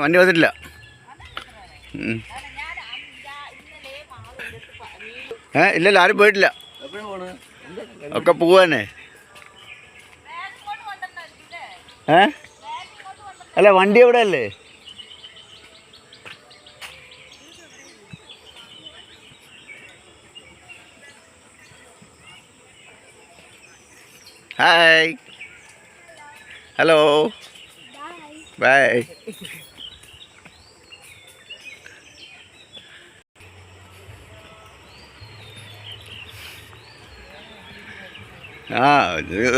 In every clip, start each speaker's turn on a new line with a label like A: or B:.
A: വണ്ടി വന്നിട്ടില്ല. ഇല്ലല്ലോ, ആരും പോയിട്ടില്ല. ഒക്കെ പോവാനെ. അല്ല, വണ്ടി എവിടെ അല്ലേ? Hi, hello, bye.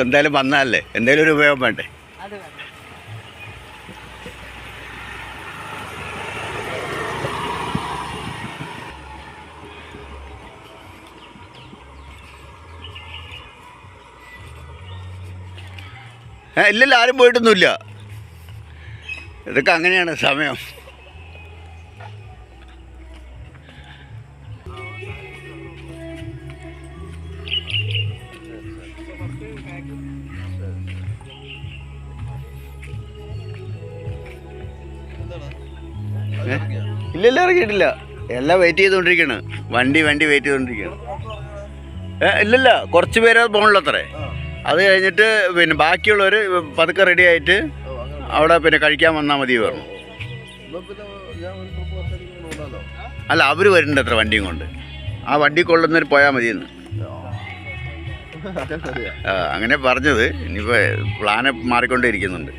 A: എന്തായാലും വന്നാലേ എന്തായാലും ഒരു ഉപയോഗം വേണ്ടേ? ഇല്ലല്ലോ, ആരും പോയിട്ടൊന്നുമില്ല. ഇതൊക്കെ അങ്ങനെയാണ് സമയം. ഇല്ലല്ലോ, ഇറങ്ങിയിട്ടില്ല. എല്ലാം വെയിറ്റ് ചെയ്തുകൊണ്ടിരിക്കുകയാണ്. വണ്ടി വെയിറ്റ് ചെയ്തുകൊണ്ടിരിക്കുകയാണ്. ഇല്ലല്ല, കുറച്ച് പേര് പോകണല്ലോ. അത് കഴിഞ്ഞിട്ട് പിന്നെ ബാക്കിയുള്ളവർ പതുക്കെ റെഡി ആയിട്ട് അവിടെ പിന്നെ കഴിക്കാൻ വന്നാൽ മതി പറഞ്ഞു. അല്ല, അവർ വരുന്നുണ്ട് അത്ര വണ്ടിയും കൊണ്ട്. ആ വണ്ടി കൊള്ളുന്നവർ പോയാൽ മതിയെന്ന് അങ്ങനെ പറഞ്ഞത്. ഇനിയിപ്പോൾ പ്ലാന് മാറിക്കൊണ്ടേ ഇരിക്കുന്നുണ്ട്.